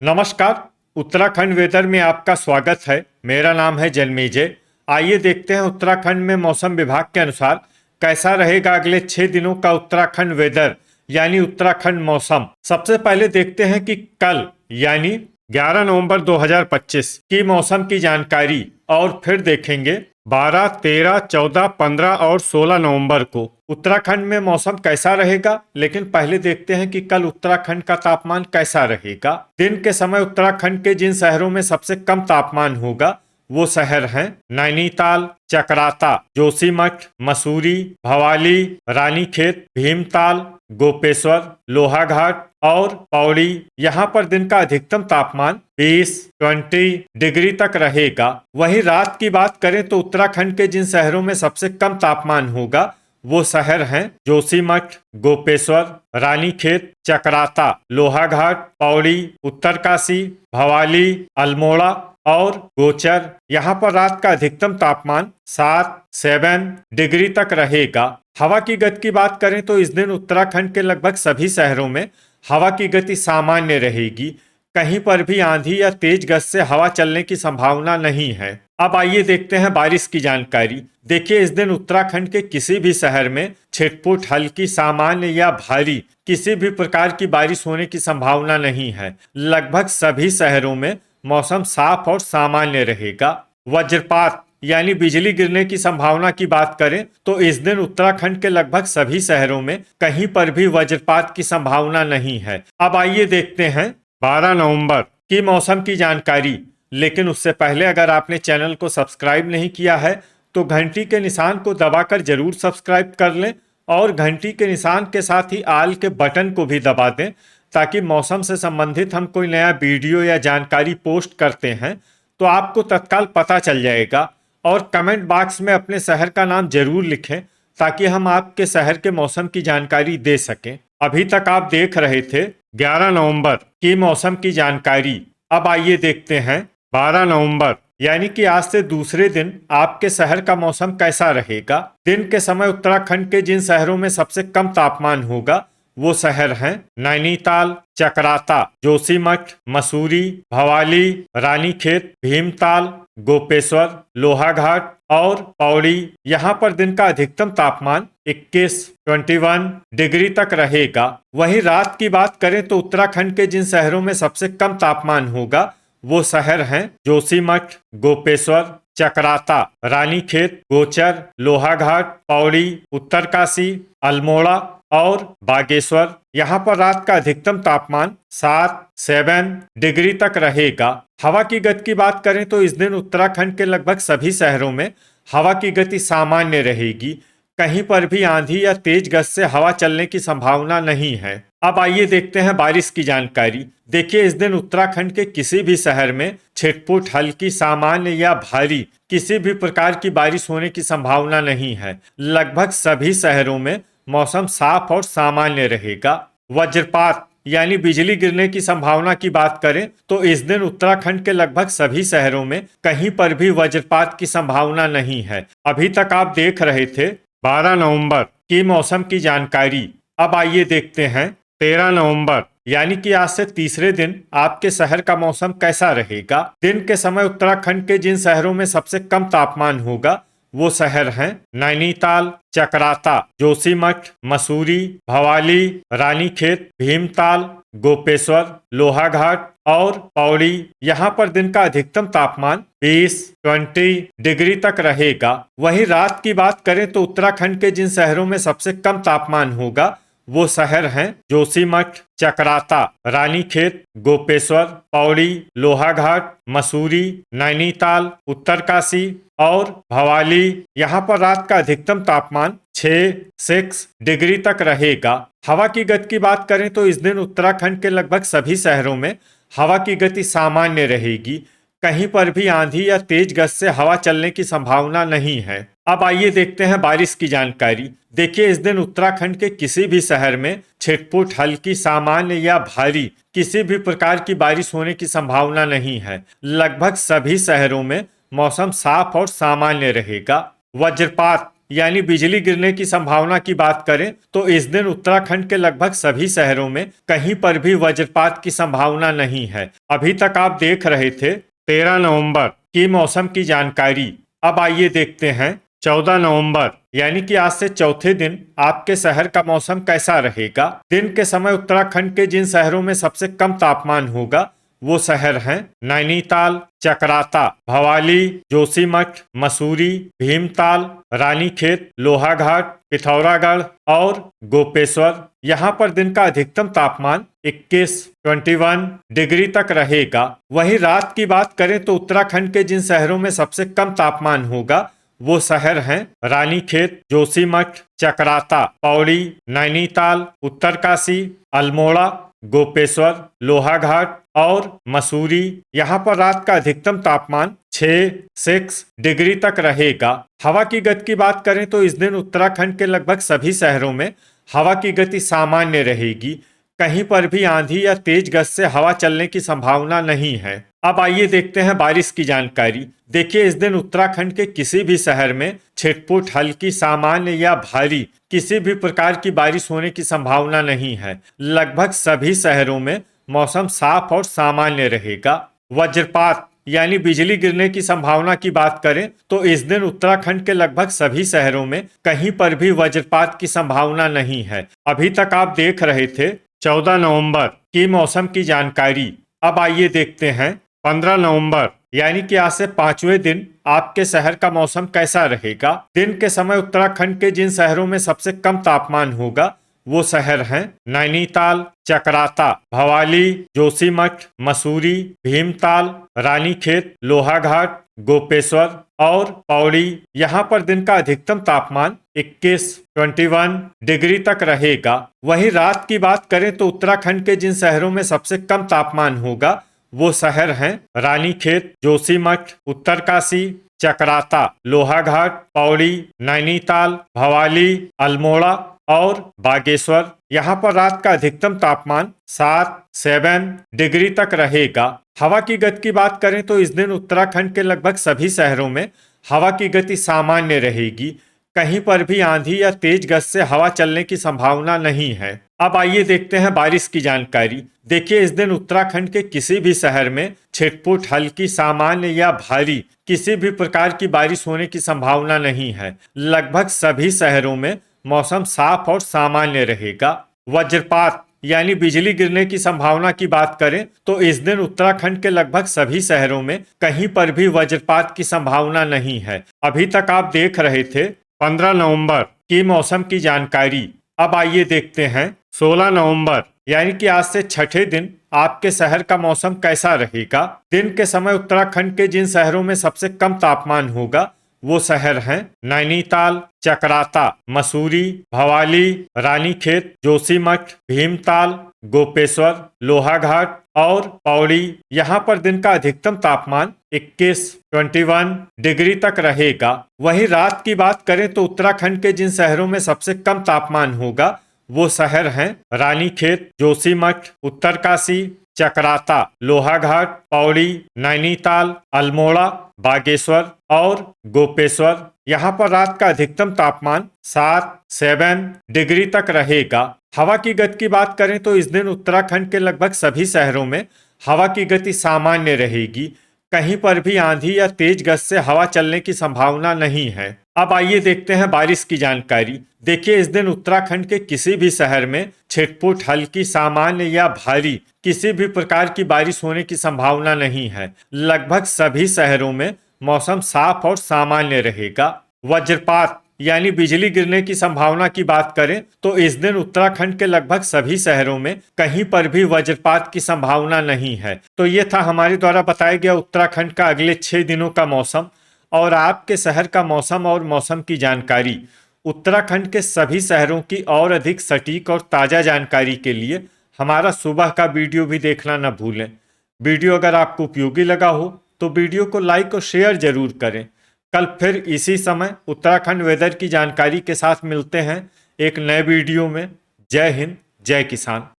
नमस्कार। उत्तराखंड वेदर में आपका स्वागत है। मेरा नाम है जन्मेजय। आइए देखते हैं उत्तराखंड में मौसम विभाग के अनुसार कैसा रहेगा अगले 6 दिनों का उत्तराखंड वेदर यानी उत्तराखंड मौसम। सबसे पहले देखते हैं कि कल यानी 11 नवंबर 2025 की मौसम की जानकारी और फिर देखेंगे 12, 13, 14, 15 और 16 नवंबर को उत्तराखंड में मौसम कैसा रहेगा। लेकिन पहले देखते हैं कि कल उत्तराखंड का तापमान कैसा रहेगा। दिन के समय उत्तराखंड के जिन शहरों में सबसे कम तापमान होगा वो शहर हैं नैनीताल, चकराता, जोशीमठ, मसूरी, भवाली, रानीखेत, भीमताल, गोपेश्वर, लोहाघाट और पौड़ी। यहाँ पर दिन का अधिकतम तापमान 20 डिग्री तक रहेगा। वहीं रात की बात करें तो उत्तराखंड के जिन शहरों में सबसे कम तापमान होगा वो शहर हैं जोशीमठ, गोपेश्वर, रानीखेत, चकराता, लोहाघाट, पौड़ी, उत्तरकाशी, भवाली, अल्मोड़ा और गोचर। यहाँ पर रात का अधिकतम तापमान 7 डिग्री तक रहेगा। हवा की गति की बात करें तो इस दिन उत्तराखंड के लगभग सभी शहरों में हवा की गति सामान्य रहेगी। कहीं पर भी आंधी या तेज गति से हवा चलने की संभावना नहीं है। अब आइए देखते हैं बारिश की जानकारी। देखिए, इस दिन उत्तराखंड के किसी भी शहर में छिटपुट, हल्की, सामान्य या भारी किसी भी प्रकार की बारिश होने की संभावना नहीं है। लगभग सभी शहरों में मौसम साफ और सामान्य रहेगा। वज्रपात यानी बिजली गिरने की संभावना की बात करें तो इस दिन उत्तराखंड के लगभग सभी शहरों में कहीं पर भी वज्रपात की संभावना नहीं है। अब आइए देखते हैं 12 नवंबर की मौसम की जानकारी। लेकिन उससे पहले अगर आपने चैनल को सब्सक्राइब नहीं किया है तो घंटी के निशान को दबाकर जरूर सब्सक्राइब कर लें और घंटी के निशान के साथ ही आल के बटन को भी दबा दें ताकि मौसम से संबंधित हम कोई नया वीडियो या जानकारी पोस्ट करते हैं तो आपको तत्काल पता चल जाएगा। और कमेंट बॉक्स में अपने शहर का नाम जरूर लिखें ताकि हम आपके शहर के मौसम की जानकारी दे सकें। अभी तक आप देख रहे थे 11 नवंबर की मौसम की जानकारी। अब आइए देखते हैं 12 नवंबर यानी कि आज से दूसरे दिन आपके शहर का मौसम कैसा रहेगा। दिन के समय उत्तराखंड के जिन शहरों में सबसे कम तापमान होगा वो शहर हैं नैनीताल, चकराता, जोशीमठ, मसूरी, भवाली, रानीखेत, भीमताल, गोपेश्वर, लोहाघाट और पौड़ी। यहाँ पर दिन का अधिकतम तापमान 21 डिग्री तक रहेगा। वहीं रात की बात करें तो उत्तराखंड के जिन शहरों में सबसे कम तापमान होगा वो शहर हैं जोशीमठ, गोपेश्वर, चकराता, रानीखेत, गोचर, लोहाघाट, पौड़ी, उत्तरकाशी, अल्मोड़ा और बागेश्वर। यहाँ पर रात का अधिकतम तापमान 7 डिग्री तक रहेगा। हवा की गति की बात करें तो इस दिन उत्तराखंड के लगभग सभी शहरों में हवा की गति सामान्य रहेगी। कहीं पर भी आंधी या तेज गति से हवा चलने की संभावना नहीं है। अब आइए देखते हैं बारिश की जानकारी। देखिए, इस दिन उत्तराखंड के किसी भी शहर में छिटपुट, हल्की, सामान्य या भारी किसी भी प्रकार की बारिश होने की संभावना नहीं है। लगभग सभी शहरों में मौसम साफ और सामान्य रहेगा। वज्रपात यानी बिजली गिरने की संभावना की बात करें तो इस दिन उत्तराखंड के लगभग सभी शहरों में कहीं पर भी वज्रपात की संभावना नहीं है। अभी तक आप देख रहे थे 12 नवंबर की मौसम की जानकारी। अब आइए देखते हैं 13 नवंबर यानी कि आज से तीसरे दिन आपके शहर का मौसम कैसा रहेगा। दिन के समय उत्तराखंड के जिन शहरों में सबसे कम तापमान होगा वो शहर हैं नैनीताल, चकराता, जोशीमठ, मसूरी, भवाली, रानीखेत, भीमताल, गोपेश्वर, लोहाघाट और पौड़ी। यहाँ पर दिन का अधिकतम तापमान 20 डिग्री तक रहेगा। वहीं रात की बात करें तो उत्तराखंड के जिन शहरों में सबसे कम तापमान होगा वो शहर हैं जोशीमठ, चकराता, रानीखेत, गोपेश्वर, पौड़ी, लोहाघाट, मसूरी, नैनीताल, उत्तरकाशी और भवाली। यहाँ पर रात का अधिकतम तापमान 6 डिग्री तक रहेगा। हवा की गति की बात करें तो इस दिन उत्तराखंड के लगभग सभी शहरों में हवा की गति सामान्य रहेगी। कहीं पर भी आंधी या तेज गति से हवा चलने की संभावना नहीं है। अब आइए देखते हैं बारिश की जानकारी। देखिए, इस दिन उत्तराखंड के किसी भी शहर में छिटपुट, हल्की, सामान्य या भारी किसी भी प्रकार की बारिश होने की संभावना नहीं है। लगभग सभी शहरों में मौसम साफ और सामान्य रहेगा। वज्रपात यानी बिजली गिरने की संभावना की बात करें तो इस दिन उत्तराखंड के लगभग सभी शहरों में कहीं पर भी वज्रपात की संभावना नहीं है। अभी तक आप देख रहे थे 13 नवंबर की मौसम की जानकारी। अब आइए देखते हैं 14 नवंबर यानी कि आज से चौथे दिन आपके शहर का मौसम कैसा रहेगा। दिन के समय उत्तराखंड के जिन शहरों में सबसे कम तापमान होगा वो शहर हैं नैनीताल, चकराता, भवाली, जोशीमठ, मसूरी, भीमताल, रानीखेत, लोहाघाट, पिथौरागढ़ और गोपेश्वर। यहाँ पर दिन का अधिकतम तापमान 21 डिग्री तक रहेगा। वहीं रात की बात करें तो उत्तराखंड के जिन शहरों में सबसे कम तापमान होगा वो शहर हैं रानीखेत, जोशीमठ, चकराता, पौड़ी, नैनीताल, उत्तरकाशी, अल्मोड़ा, गोपेश्वर, लोहाघाट और मसूरी। यहाँ पर रात का अधिकतम तापमान 6 डिग्री तक रहेगा। हवा की गति की बात करें तो इस दिन उत्तराखंड के लगभग सभी शहरों में हवा की गति सामान्य रहेगी। कहीं पर भी आंधी या तेज गति से हवा चलने की संभावना नहीं है। अब आइए देखते हैं बारिश की जानकारी। देखिए इस दिन उत्तराखंड के किसी भी शहर में छिटपुट, हल्की, सामान्य या भारी किसी भी प्रकार की बारिश होने की संभावना नहीं है। लगभग सभी शहरों में मौसम साफ और सामान्य रहेगा। वज्रपात यानी बिजली गिरने की संभावना की बात करें तो इस दिन उत्तराखंड के लगभग सभी शहरों में कहीं पर भी वज्रपात की संभावना नहीं है। अभी तक आप देख रहे थे 14 नवंबर की मौसम की जानकारी। अब आइए देखते हैं 15 नवंबर यानी कि आज से 5वें दिन आपके शहर का मौसम कैसा रहेगा। दिन के समय उत्तराखंड के जिन शहरों में सबसे कम तापमान होगा वो शहर हैं नैनीताल, चकराता, भवाली, जोशीमठ, मसूरी, भीमताल, रानीखेत, लोहाघाट, गोपेश्वर और पौड़ी। यहाँ पर दिन का अधिकतम तापमान 21 डिग्री तक रहेगा। वहीं रात की बात करें तो उत्तराखंड के जिन शहरों में सबसे कम तापमान होगा वो शहर हैं रानीखेत, जोशीमठ, उत्तरकाशी, चकराता, लोहाघाट, पौड़ी, नैनीताल, भवाली, अल्मोड़ा और बागेश्वर। यहाँ पर रात का अधिकतम तापमान 7 डिग्री तक रहेगा। हवा की गति की बात करें तो इस दिन उत्तराखंड के लगभग सभी शहरों में हवा की गति सामान्य रहेगी। कहीं पर भी आंधी या तेज गति से हवा चलने की संभावना नहीं है। अब आइए देखते हैं बारिश की जानकारी। देखिए इस दिन उत्तराखंड के किसी भी शहर में छिटपुट, हल्की, सामान्य या भारी किसी भी प्रकार की बारिश होने की संभावना नहीं है। लगभग सभी शहरों में मौसम साफ और सामान्य रहेगा। वज्रपात यानी बिजली गिरने की संभावना की बात करें तो इस दिन उत्तराखंड के लगभग सभी शहरों में कहीं पर भी वज्रपात की संभावना नहीं है। अभी तक आप देख रहे थे 15 नवंबर की मौसम की जानकारी। अब आइए देखते हैं 16 नवंबर यानी कि आज से छठे दिन आपके शहर का मौसम कैसा रहेगा। दिन के समय उत्तराखंड के जिन शहरों में सबसे कम तापमान होगा वो शहर हैं नैनीताल, चकराता, मसूरी, भवाली, रानीखेत, जोशीमठ, भीमताल, गोपेश्वर, लोहाघाट और पौड़ी। यहाँ पर दिन का अधिकतम तापमान 21 डिग्री तक रहेगा। वहीं रात की बात करें तो उत्तराखंड के जिन शहरों में सबसे कम तापमान होगा वो शहर हैं रानीखेत, जोशीमठ, उत्तरकाशी, चकराता, लोहाघाट, पौड़ी, नैनीताल, अल्मोड़ा, बागेश्वर और गोपेश्वर। यहाँ पर रात का अधिकतम तापमान 7 डिग्री तक रहेगा। हवा की गति की बात करें तो इस दिन उत्तराखंड के लगभग सभी शहरों में हवा की गति सामान्य रहेगी। कहीं पर भी आंधी या तेज गति से हवा चलने की संभावना नहीं है। अब आइए देखते हैं बारिश की जानकारी। देखिए इस दिन उत्तराखंड के किसी भी शहर में छिटपुट, हल्की, सामान्य या भारी किसी भी प्रकार की बारिश होने की संभावना नहीं है। लगभग सभी शहरों में मौसम साफ और सामान्य रहेगा। वज्रपात यानी बिजली गिरने की संभावना की बात करें तो इस दिन उत्तराखंड के लगभग सभी शहरों में कहीं पर भी वज्रपात की संभावना नहीं है। तो ये था हमारे द्वारा बताया गया उत्तराखंड का अगले 6 दिनों का मौसम और आपके शहर का मौसम और मौसम की जानकारी। उत्तराखंड के सभी शहरों की और अधिक सटीक और ताज़ा जानकारी के लिए हमारा सुबह का वीडियो भी देखना न भूलें। वीडियो अगर आपको उपयोगी लगा हो तो वीडियो को लाइक और शेयर जरूर करें। कल फिर इसी समय उत्तराखंड वेदर की जानकारी के साथ मिलते हैं एक नए वीडियो में। जय हिंद, जय किसान।